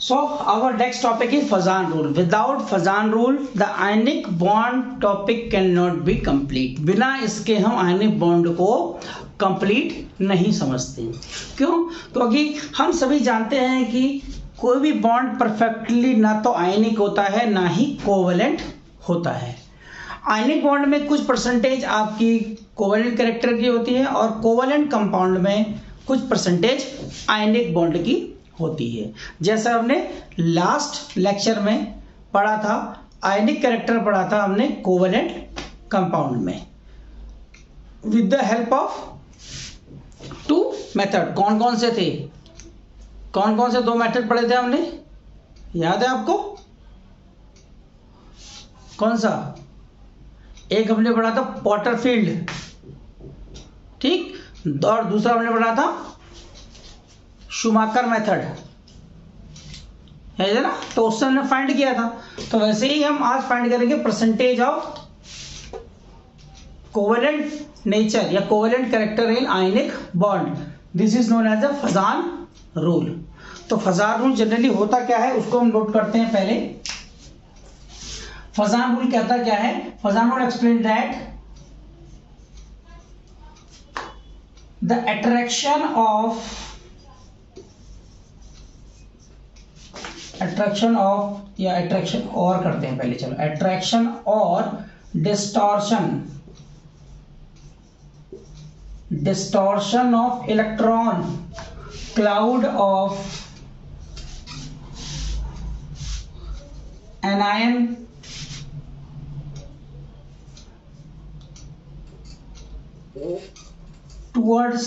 So our next topic is Fazan rule. Without Fazan rule, the ionic bond topic cannot be complete. बिना इसके हम ionic bond को complete नहीं समझते. क्यों? क्योंकि हम सभी जानते हैं कि कोई भी बॉन्ड परफेक्टली ना तो आयनिक होता है ना ही कोवेलेंट होता है. आयनिक बॉन्ड में कुछ परसेंटेज आपकी कोवेलेंट कैरेक्टर की होती है और कोवेलेंट कंपाउंड में कुछ परसेंटेज आयनिक बॉन्ड की होती है. जैसा हमने लास्ट लेक्चर में पढ़ा था, आयनिक कैरेक्टर पढ़ा था हमने कोवेलेंट कंपाउंड में with the help of two method. कौन कौन से थे? कौन कौन से दो मेथड पढ़े थे हमने? याद है आपको? कौन सा? एक हमने पढ़ा था पॉटरफील्ड, ठीक, और दूसरा हमने पढ़ा था शूमाकर मेथड, है ना? तो उससे हमने फाइंड किया था. तो वैसे ही हम आज फाइंड करेंगे परसेंटेज ऑफ कोवेलेंट नेचर या covalent character in ionic bond. This is known as the Fajans rule. तो फजान रूल जनरली होता क्या है उसको हम नोट करते हैं पहले. फजान रूल कहता क्या है? Fajans rule explain that the attraction और करते हैं पहले. चलो, अट्रैक्शन और distortion of electron cloud of anion towards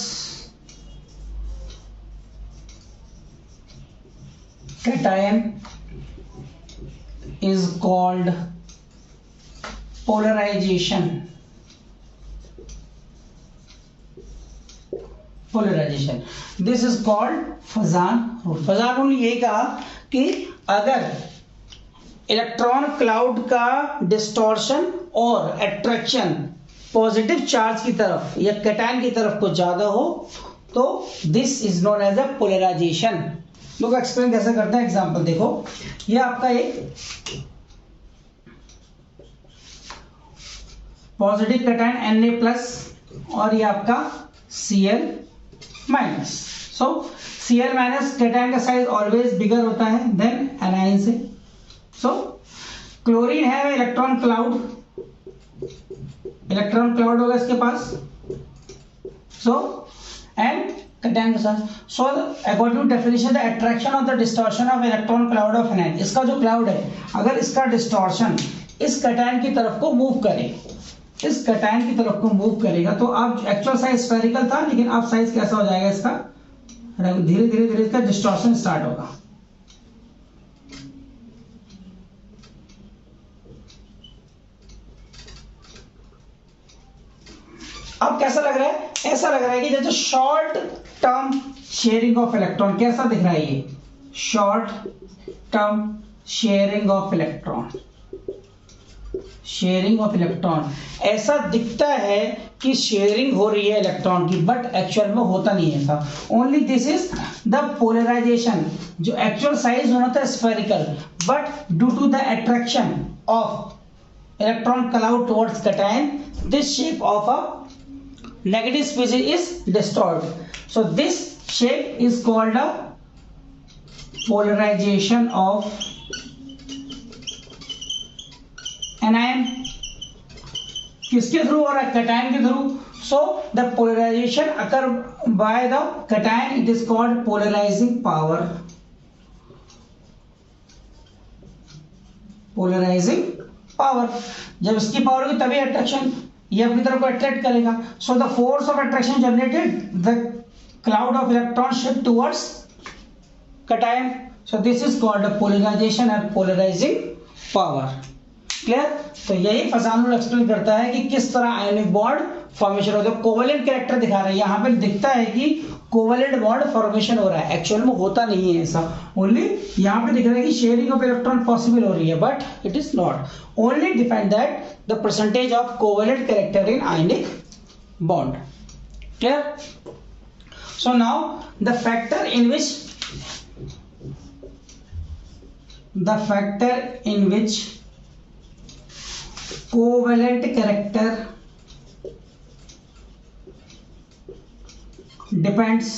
cation is called polarization. This is called Fazan rule. Fazan rule यही कहा कि अगर इलेक्ट्रॉन क्लाउड का डिस्टॉर्शन और अट्रैक्शन पॉजिटिव चार्ज की तरफ या कैटायन की तरफ को ज्यादा हो तो this is known as a polarization. लोग एक्सप्लेन कैसे करते हैं? एग्जांपल देखो, ये आपका एक पॉजिटिव कैटायन Na+ और ये आपका Cl-. सो Cl- कैटायन का साइज ऑलवेज बिगर होता है देन एनायन से. सो क्लोरीन है इलेक्ट्रॉन क्लाउड होगा इसके पास. सो एंड कैटायन के साथ. So according to definition the attraction of the distortion of electron cloud of anion. इसका जो क्लाउड है अगर इसका डिस्टॉर्शन इस कैटायन की तरफ को मूव करेगा तो अब एक्चुअल साइज स्फेरिकल था लेकिन अब साइज कैसा हो जाएगा इसका? धीरे धीरे इसका डिस्टॉर्शन स्टार्ट होगा. अब कैसा लग रहा है? ऐसा लग रहा है कि जैसे short term sharing of electron. कैसा दिख रहा है ये? Short term sharing of electron. ऐसा दिखता है कि शेयरिंग हो रही है इलेक्ट्रॉन की, बट एक्चुअल में होता नहीं है ऐसा. Only this is the polarization. जो एक्चुअल साइज होना था spherical, but due to the attraction of electron cloud towards cation, this shape of a negative species is distorted. So this shape is called a polarization of anion. किसके through हो रहा है? Cation के through. So the polarization occur by the cation. It is called polarizing power. जब इसकी power होगी तभी attraction ये अपनी तरफ को अट्रैक्ट करेगा. So the force of attraction generated the cloud of electron shift towards cation. So this is called polarization and polarizing power. Clear? तो यही फजान रूल एक्सप्लेन करता है कि किस तरह आयनिक बॉन्ड फॉर्मेशन होता है. कोवेलेंट कैरेक्टर दिखा रहा है, यहाँ पे दिखता है कि कोवेलेंट बॉन्ड फॉर्मेशन हो रहा है, एक्चुअल में होता नहीं है ऐसा. ओनली यहाँ पे दिख रहा है कि शेयरिंग ऑफ इलेक्ट्रॉन पॉसिबल हो रही है, but it is not. Only define that the percentage of covalent character in ionic bond. Clear? So now the factor in which the factor in which covalent character depends।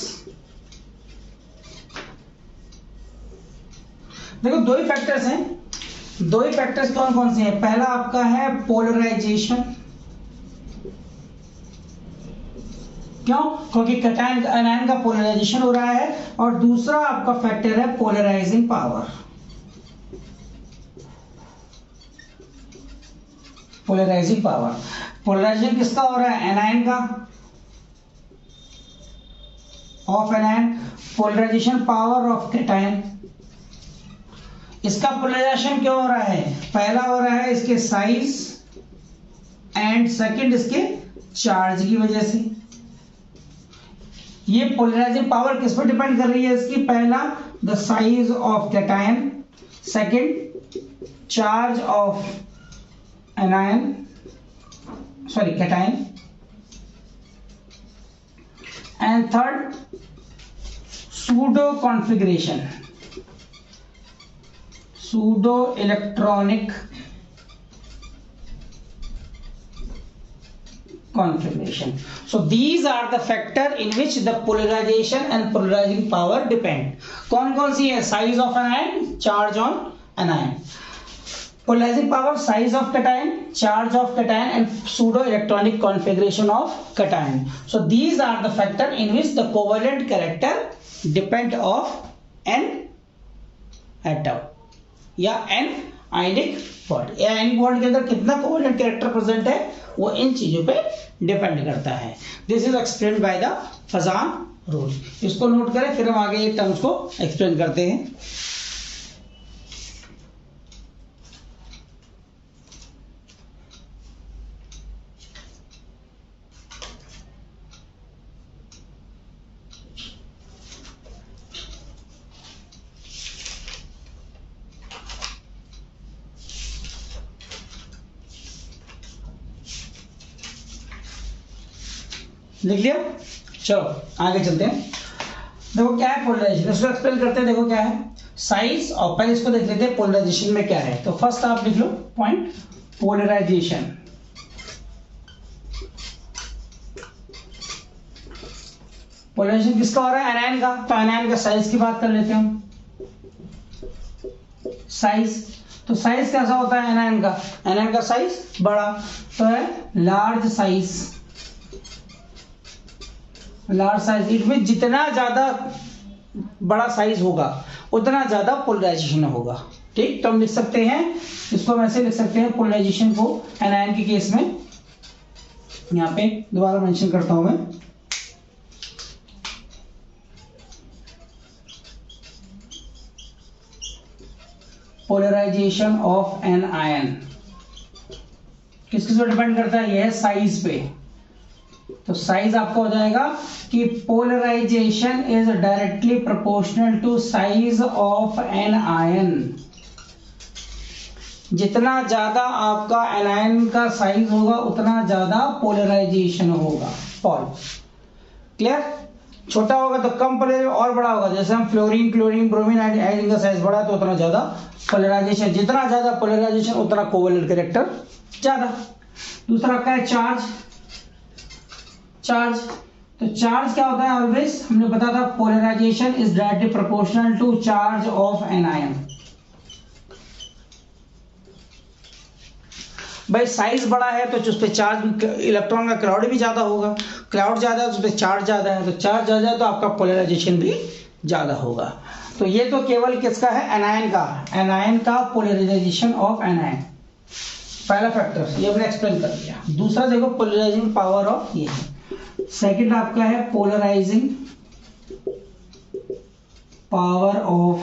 देखो दो ही factors हैं, दो ही factors कौन कौन से हैं? पहला आपका है पोलराइजेशन, क्यों? क्योंकि कैटायन एनायन का पोलराइजेशन हो रहा है, और दूसरा आपका फैक्टर है polarizing power. Polarizing power, polarization किसका हो रहा है? एनायन का, of anion. Polarization power of cation. इसका पोलराइजेशन क्यों हो रहा है? पहला हो रहा है इसके साइज एंड सेकंड इसके चार्ज की वजह से। ये पोलराइजिंग पावर किस पर डिपेंड कर रही है इसकी? पहला the size of cation, second charge of anion, sorry cation, and third pseudo configuration, pseudo electronic configuration. So these are the factor in which the polarization and polarizing power depend. कौन कौन सी है? size of anion, charge on anion, polarizing power, size of cation, charge of cation, and pseudo electronic configuration of cation. So these are the factor in which the covalent character depend of n atom या n ionic bond. Ionic bond के अंदर कितना covalent character present है वो इन चीजों पे depend करता है। This is explain by the Fajans rule. इसको नोट करें, फिर हम आगे ये टर्म्स को एक्सप्लेन करते हैं। लिख लिया? चलो आगे चलते हैं। देखो क्या है पोलराइजेशन, इसको एक्सप्लेन करते हैं। देखो क्या है साइज, और पहले इसको देख लेते हैं पोलराइजेशन में क्या है। तो फर्स्ट आप लिख लो पॉइंट पोलराइजेशन। पोलराइजेशन किसका हो रहा है? एनायन का। तो एनायन का साइज की बात कर लेते हैं हम। साइज, तो साइज कैसा होता है एनायन का? एनायन का साइज बड़ा, तो है large size. Large size it mean जितना ज्यादा बड़ा साइज होगा उतना ज्यादा पोलराइजेशन होगा। ठीक, तो हम लिख सकते हैं इसको, हम ऐसे लिख सकते हैं पोलराइजेशन को एनायन के केस में। यहां पे दोबारा मेंशन करता हूं मैं, पोलराइजेशन ऑफ एन आयन किस किस पर डिपेंड करता है? यह साइज पे। तो साइज आपका हो जाएगा कि polarization is directly proportional to size of an ion. जितना ज्यादा आपका एनायन का साइज होगा उतना ज्यादा पोलराइजेशन होगा। Paul clear? छोटा होगा तो कम पोलराइजेशन, और बड़ा होगा जैसे हम फ्लोरीन, क्लोरीन, ब्रोमीन आयन का साइज बड़ा तो उतना ज्यादा पोलराइजेशन। जितना ज्यादा पोलराइजेशन उतना कोवेलेंट कैरेक्टर ज्यादा। दूसरा क्या है? चार्ज। चार्ज, तो चार्ज क्या होता है? ऑलवेज हमने बताया था polarization is directly proportional to charge of an ion. भाई साइज बड़ा है तो उस पर चार्ज, इलेक्ट्रॉन का क्लाउड भी ज्यादा होगा। क्लाउड ज्यादा है तो उस पर चार्ज ज्यादा है, तो चार्ज ज्यादा है तो आपका पोलराइजेशन भी ज्यादा होगा। तो ये तो केवल किसका है? एनायन का। एनायन का पोलराइजेशन ऑफ एनायन पहला फैक्टर, ये हमने एक्सप्लेन कर दिया। दूसरा देखो पोलराइजिंग पावर ऑफ, ये है सेकंड आपका है पोलराइजिंग पावर ऑफ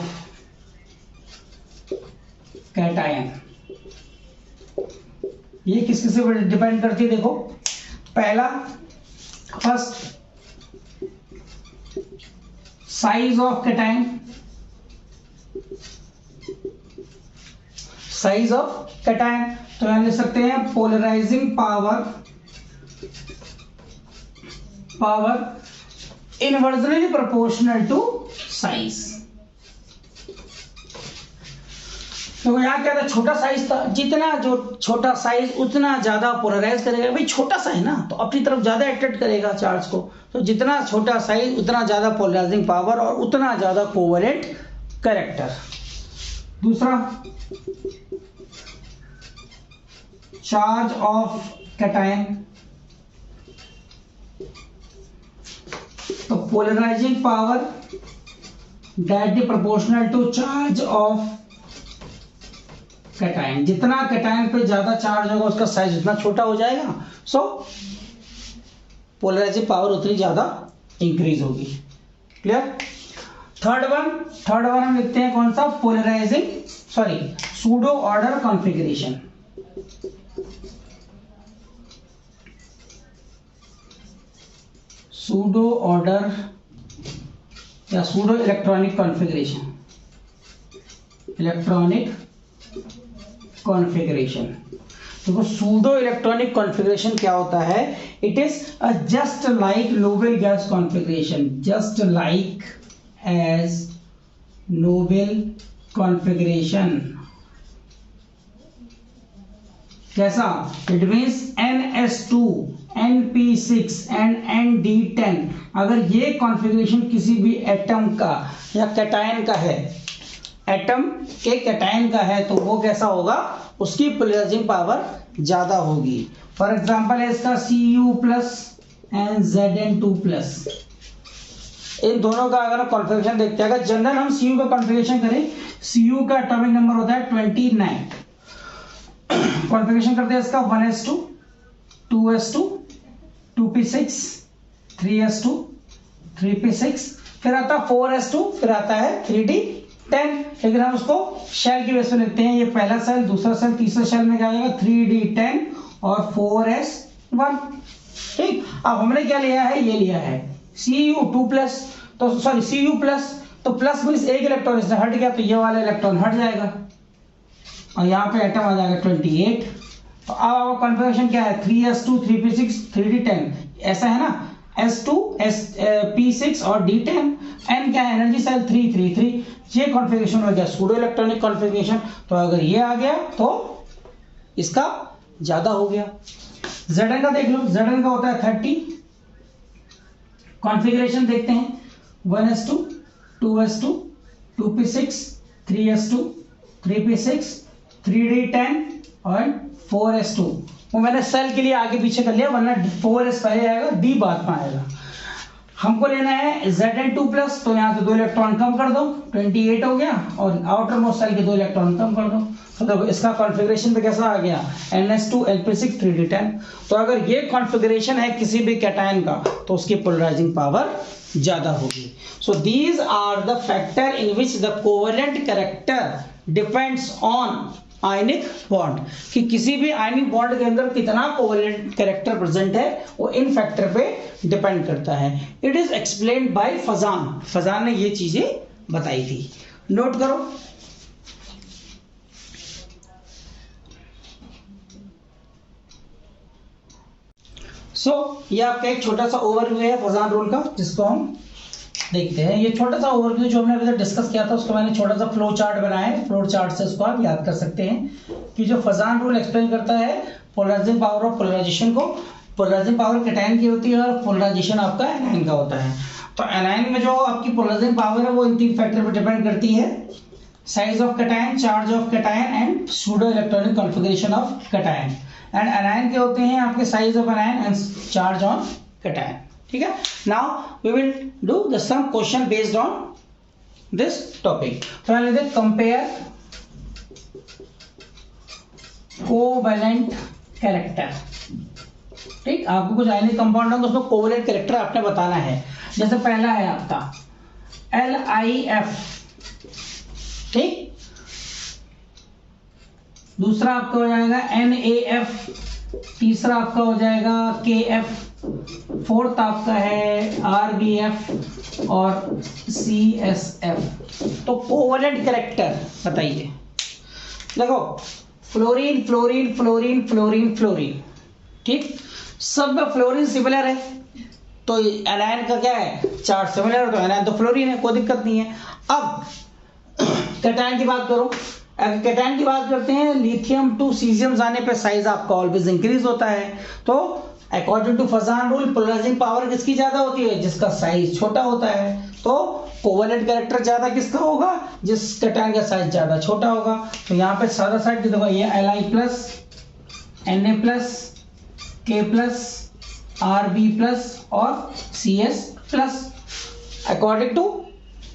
कैटायन। ये किस किस पे डिपेंड करती है? देखो पहला, first size of cation, size of cation. तो हम लिख सकते हैं polarizing power inversely proportional to size. तो यहाँ क्या था, छोटा साइज था, जितना जो छोटा साइज उतना ज्यादा पोलराइज करेगा। भाई छोटा सा है ना, तो अपनी तरफ ज्यादा अट्रैक्ट करेगा चार्ज को, तो जितना छोटा साइज उतना ज्यादा पोलराइजिंग पावर और उतना ज्यादा कोवेलेंट कैरेक्टर। दूसरा, चार्ज ऑफ कैटायन, तो polarizing power directly proportional to charge of cation. जितना कैटायन पे ज्यादा चार्ज होगा उसका साइज उतना छोटा हो जाएगा, सो पोलराइजिंग पावर उतनी ज्यादा इंक्रीज होगी। क्लियर। थर्ड वन हम लिखते हैं कौन सा, pseudo order configuration. Pseudo order या सूडो इलेक्ट्रॉनिक कॉन्फ़िगरेशन, देखो सूडो इलेक्ट्रॉनिक कॉन्फ़िगरेशन क्या होता है, it is just like noble gas configuration, just like as noble configuration. कैसा, it means NS2, NP6 and ND10। अगर ये कॉन्फ़िगरेशन किसी भी एटम का या कैटायन का है, एटम के कैटायन का है, तो वो कैसा होगा, उसकी पोलराइजिंग पावर ज्यादा होगी। फॉर एग्जांपल है इसका Cu+ एंड Zn2+। इन दोनों का अगर कॉन्फ़िगरेशन देखते हैं, अगर जनरल हम Cu का कॉन्फ़िगरेशन करें, Cu का एटॉमिक नंबर होता है 29। कॉन्फ़िगरेशन करते हैं इसका 1s2, 2s2, 2p6, 3s2, 3p6, फिर आता है 4s2, फिर आता है 3d10। लेकिन हम उसको शेल की बेस पे लिखते हैं, ये पहला सेल, दूसरा सेल, तीसरा सेल में क्या आएगा 3d10 और 4s1। ठीक, अब हमने क्या लिया है, ये लिया है Cu2+, तो सॉरी Cu+, तो प्लस मीन्स एक इलेक्ट्रॉन इससे हट गया, तो ये वाला इलेक्ट्रॉन हट जाएगा और यहाँ पे एटम आ जाएगा 28। तो अब कॉन्फ़िगरेशन क्या है, 3s2, 3p6, 3d10, ऐसा है ना, s2, p6 और d10। n क्या है, एनर्जी सेल 333। ये कॉन्फ़िगरेशन हो गया सूडो इलेक्ट्रॉनिक कॉन्फ़िगरेशन। तो अगर ये आ गया तो इसका ज्यादा हो गया। Zn का देख लो, Zn का होता है 30। कॉन्फ़िगरेशन देखते हैं, 1s2, 2s2, 2p6, 3s2, 3p6, 3d10 और 4s2। वो मैंने सेल के लिए आगे पीछे कर लिया, वरना 4s पहले आएगा, d बाद में आएगा। हमको लेना है Zn2+, तो यहाँ से 2 इलेक्ट्रॉन कम कर दो, 28 हो गया, और आउटर मोस्ट सेल के 2 इलेक्ट्रॉन कम कर दो। तो देखो इसका कॉन्फ़िगरेशन पे कैसा आ गया, NS2, NP6, 3d10। तो अगर ये कॉन्फ़िगरेशन है किसी भी कैटायन का, तो उसकी पोलराइजिंग पावर ज्यादा होगी। So these are the factor in which the covalent character depends on ionic bond, कि किसी भी आयनिक बॉन्ड के अंदर कितना कोवेलेंट कैरेक्टर प्रेजेंट है, वो इन फैक्टर पे डिपेंड करता है। It is explained bye Fazan ने ये चीजें बताई थी, नोट करो। ये आपका एक छोटा सा ओवरव्यू है फजान रूल का, जिसको हम देखते हैं। ये छोटा सा ओवरव्यू जो हमने अभी तक डिस्कस किया था, उसको मैंने छोटा सा फ्लो चार्ट बनाया है। फ्लो चार्ट से उसको आप याद कर सकते हैं कि जो फजान रूल एक्सप्लेन करता है पोलराइजिंग पावर ऑफ पोलराइजेशन को। पोलराइजिंग पावर कैटायन की होती है और पोलराइजेशन आपका एनायन का होता है। तो एनायन में जो आपकी पोलराइजिंग पावर है वो इन 3 फैक्टर पर डिपेंड करती है, size of cation, charge of cation and pseudo electronic configuration of cation. And anion के होते हैं आपके size of anion and charge on cation. ठीक है, now we will do the some question based on this topic. पहले देख, compare covalent character. ठीक, आपको कुछ आयनिक कंपाउंड होगा, उसमें कोवेलेंट कैरेक्टर आपने बताना है। जैसे पहला है आपका LiF, ठीक, दूसरा आपका हो जाएगा NaF, तीसरा आपका हो जाएगा KF, फोर्थ आपका है RBF और CSF। तो कोवेलेंट कैरेक्टर बताइए। देखो, fluorine fluorine fluorine fluorine fluorine, ठीक, सब में फ्लोरीन सिमिलर है, तो एनायन का क्या है, चार्ज सिमिलर है, तो एनायन तो फ्लोरीन है, कोई दिक्कत नहीं है। अब कैटायन की बात करो, अगर कैटायन की बात करते हैं, लिथियम टू सीजियम जाने पे साइज आपका ऑलवेज इंक्रीज होता है। तो according to Fajans rule polarising power किसकी ज्यादा होती है? जिसका साइज छोटा होता है। तो कोवेलेंट कैरेक्टर ज्यादा किसका होगा? जिस कैटायन का साइज ज्यादा छोटा होगा। तो यहाँ पे सादा साइड देखो, ये Li plus, Na plus, K plus, Rb plus और Cs plus. According to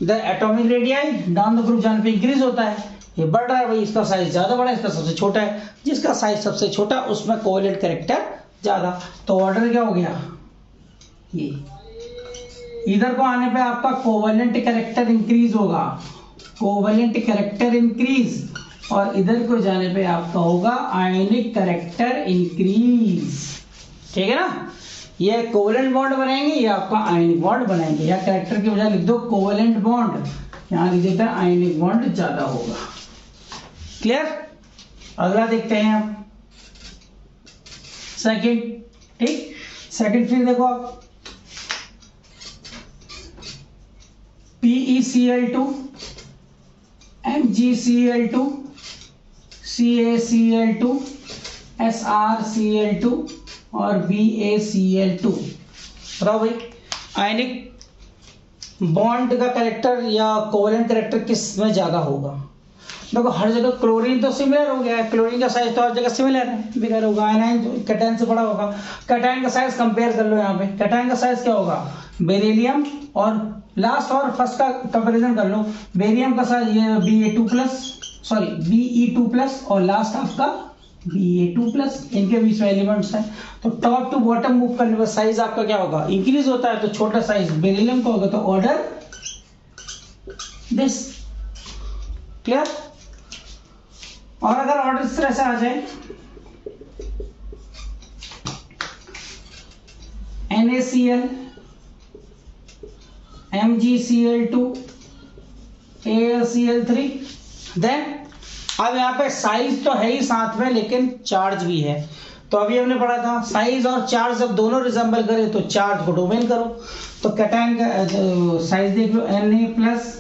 the atomic radii down the group जाने पे इंक्रीज होता है। ये बढ़ रहा है भाई, इसका साइज ज्यादा बड़ा है, इसका सबसे छोटा है। जिसका साइज सबसे छोटा उसमें कोवेलेंट कैरेक्टर ज्यादा। तो ऑर्डर क्या हो गया? ये इधर को आने पे आपका कोवेलेंट कैरेक्टर इंक्रीज होगा, कोवेलेंट कैरेक्टर इंक्रीज, और इधर को जाने पे आपका होगा आयनिक कैरेक्टर इंक्रीज। ठीक है ना? ये कोवेलेंट बॉन्ड बनाएंगे, ये आपका आयनिक बॉन्ड बनाएंगे। या कैरेक्टर की बजाय लिख दो कोवेलेंट बॉन्ड, यहां लिख देता है आयनिक बॉन्ड ज्यादा होगा। क्लियर? अगला देखते हैं आप सेकंड। ठीक, सेकंड फिर देखो आप PeCl2, MgCl2, CaCl2, SrCl2 और BaCl2। बताओ भाई, आयनिक बॉन्ड का कैरेक्टर या कोवेलेंट कैरेक्टर किस में ज्यादा होगा? देखो हर जगह क्लोरीन तो सिमिलर हो गया है, क्लोरीन का साइज तो हर जगह सिमिलर है, बिगर होगा। आयनाइन कैटायन से बड़ा होगा। कैटायन का साइज कंपेयर कर लो, यहाँ पे कैटायन का साइज क्या होगा? बेरिलियम और लास्ट और फर्स्ट का कंपैरिजन कर लो। बेरियम का साइज ये Be2 plus, sorry Be2 plus, और लास्ट आपका Ba2 प्लस, इनके बीच में एलिमेंट्स हैं। तो टॉप टू बॉटम मूव करने पर साइज आपका क्या होगा? इंक्रीज होता है। तो छोटा साइज बेरिलियम का होगा, तो ऑर्डर दिस। क्लियर? और अगर ऑर्डर इस तरह से आ जाए, NaCl, MgCl2, AlCl3, देन अब यहाँ पे साइज तो है ही साथ में, लेकिन चार्ज भी है। तो अभी हमने पढ़ा था साइज और चार्ज जब दोनों रिजेंबल करे तो चार्ज को डोमेन करो। तो कैटायन का साइज देख लो, Na प्लस,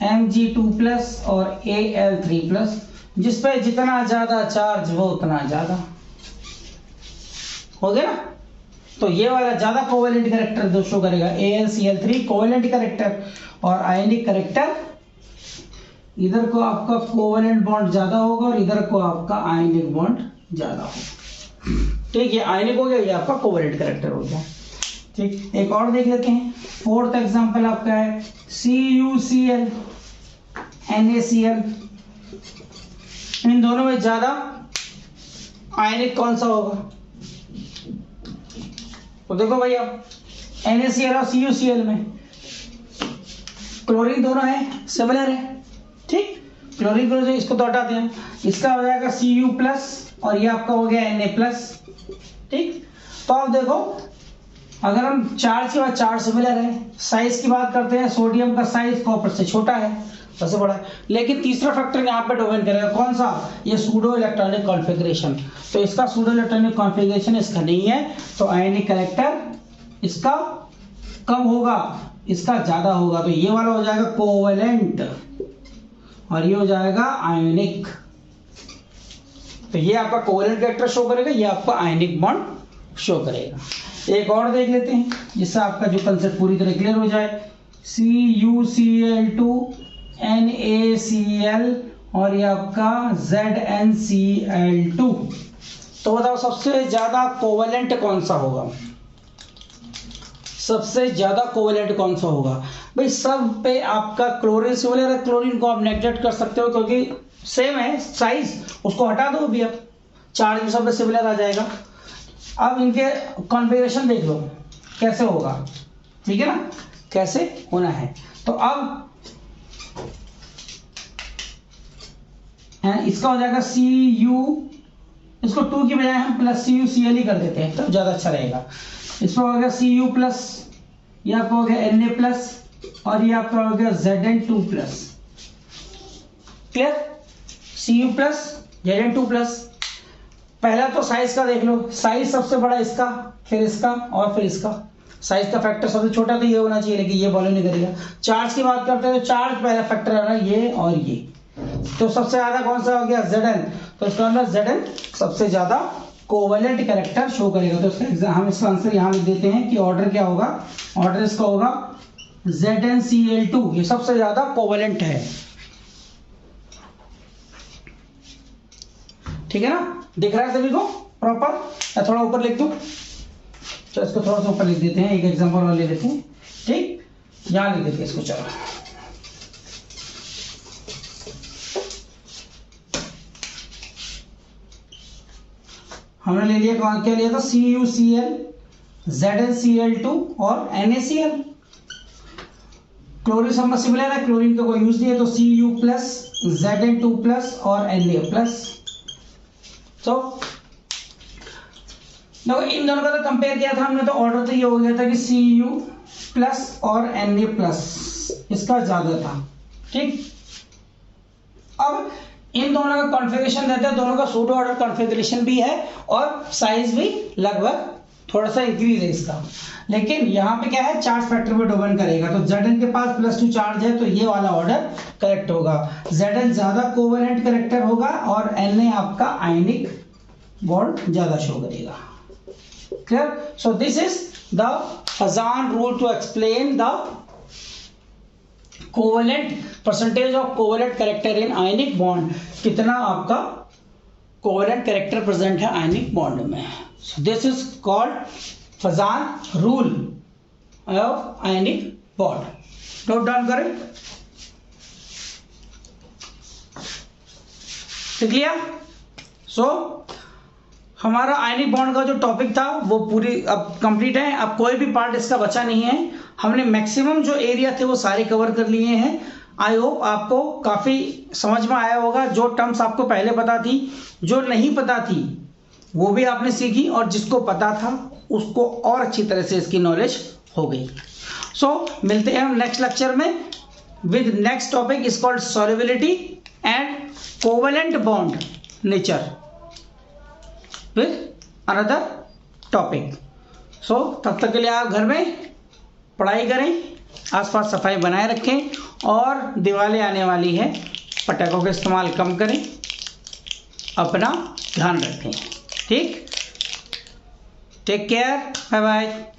Mg2 प्लस और Al3 प्लस। जिस पे जितना ज्यादा चार्ज वो उतना ज्यादा हो गया ना। तो ये वाला ज्यादा कोवेलेंट कैरेक्टर दो शो करेगा, AlCl3 कोवेलेंट कैरेक्टर, और आयनिक कैरेक्टर इधर को आपका कोवेलेंट बॉन्ड ज्यादा होगा और इधर को आपका आयनिक बॉन्ड ज्यादा होगा। ठीक है, आयनिक हो गया, ये आपका कोवेलेंट कैरेक्टर हो गया। ठीक, एक और देख लेते हैं। फोर्थ एग्जांपल आपका है CuCl, NaCl। इन दोनों में ज्यादा आयनिक कौन सा होगा? तो देखो भैया, NaCl और CuCl में क्लोरीन दोनों है, सिमिलर है। ठीक, क्लोरीन को इसको तो हटाते हैं, इसका हो जाएगा Cu प्लस और ये आपका हो गया Na प्लस। ठीक, तो आप देखो अगर हम चार्ज की बात, चार्ज सिमिलर है। साइज की बात करते हैं, सोडियम का साइज कॉपर से छोटा है, सबसे बड़ा है। लेकिन तीसरा फैक्टर यहाँ पे डोमेन करेगा, कौन सा? ये सूडो इलेक्ट्रॉनिक कॉन्फ़िगरेशन। तो इसका सूडो इलेक्ट्रॉनिक कॉन्फ़िगरेशन इसका नहीं है, तो आयनिक कैरेक्टर इसका कम होगा, इसका ज्यादा होगा। तो ये वाला हो जाएगा कोवेलेंट और ये हो जाएगा आयनिक। तो ये आपका कोवेलेंट कैरेक्टर शो करेगा, ये आपका आयनिक बॉन्ड शो करेगा। एक और देख लेते हैं जिससे आपका जो कंसेप्ट पूरी तरह क्लियर हो जाए। CuCl2, NaCl और ये आपका ZnCl2। तो बताओ सबसे ज्यादा कोवेलेंट कौन सा होगा? सबसे ज्यादा कोवेलेंट कौन सा होगा? भाई सब पे आपका क्लोरीन सिमिलर है, क्लोरीन को आप नेग्लेक्ट कर सकते हो क्योंकि सेम है साइज, उसको हटा दो अभी, अब चार्ज भी सब पे सिमिलर आ जाएगा। अब इनके कॉन्फ़िगरेशन देख लो कैसे होगा, ठीक है ना, कैसे होना है। तो अब इसका हो जाएगा Cu, इसको 2 की बजाय हम प्लस CuCl ही कर देते हैं, तब ज्यादा अच्छा रहेगा। इसमें हो गया Cu प्लस, ये आपका हो गया Na प्लस और ये आपका हो गया Zn2 plus. Clear? Cu plus Zn2 plus. पहला तो साइज का देख लो, साइज सबसे बड़ा इसका, फिर इसका और फिर इसका। साइज का फैक्टर सबसे छोटा तो ये होना चाहिए, लेकिन ये वॉल्यूम नहीं करेगा। चार्ज की बात करते हैं तो चार्ज पहला फैक्टर है ना ये और ये, तो सबसे ज्यादा कौन सा हो गया Zn, तो इसका मतलब Zn सबसे ज्यादा कोवेलेंट कैरेक्टर शो करेगा। तो इसका हम इसका आंसर यहाँ लिख देते हैं कि ऑर्डर क्या होगा, ऑर्डर इसका होगा ZnCl2, ये सबसे ज्यादा कोवेलेंट है, ठीक है ना, दिख रहा है सभी को प्रॉपर, या थोड़ा ऊपर लिख दूं, तो इसको थोड़ा सा ऊपर लिख देते हैं, एक एग्जांपल और ले लेते हैं, ठीक, यहां लिख देते हैं इसको। चलो हमने ले लिया, कौन क्या लिया था, CuCl, ZnCl2 और NaCl। क्लोरीन सबमर्सिबल है ना, क्लोरीन का कोई यूज नहीं है, तो Cu+, Zn2+ और Na+। तो देखो इन दोनों का तो कंपेयर किया था हमने, तो ऑर्डर तो ये हो गया था कि Cu+ और Na+, इसका ज्यादा था, ठीक। अब इन दोनों का कॉन्फ़िगरेशन रहता है, दोनों का सूडो ऑर्डर कॉन्फ़िगरेशन भी है और साइज भी लगभग थोड़ा सा इंक्रीज है इसका, लेकिन यहाँ पे क्या है, चार्ज फैक्टर पे डिपेंड करेगा। तो Zn के पास +2 चार्ज है तो ये वाला ऑर्डर करेक्ट होगा। Zn ज्यादा कोवेलेंट कैरेक्टर होगा और Na आपका आयनिक बॉन्ड ज्यादा शो करेगा। Clear? So this is the Fazan rule to explain the covalent percentage of covalent character in ionic bond, कितना आपका कोवेलेंट कैरेक्टर प्रेजेंट है आयनिक बॉन्ड में। This is called Fajans rule of ionic bond. Note down करें, clear. So हमारा ionic bond का जो topic था वो पूरी अब कंप्लीट है। अब कोई भी पार्ट इसका बचा नहीं है, हमने मैक्सिमम जो एरिया थे वो सारे कवर कर लिए हैं। आई होप आपको काफ़ी समझ में आया होगा। जो टर्म्स आपको पहले पता थी, जो नहीं पता थी वो भी आपने सीखी, और जिसको पता था उसको और अच्छी तरह से इसकी नॉलेज हो गई। सो मिलते हैं हम नेक्स्ट लेक्चर में with next topic is called solubility and covalent bond nature with another topic. So तब तक के लिए आप घर में पढ़ाई करें, आसपास सफाई बनाए रखें, और दिवाली आने वाली है, पटाखों का इस्तेमाल कम करें, अपना ध्यान रखें, ठीक। Take care, bye bye.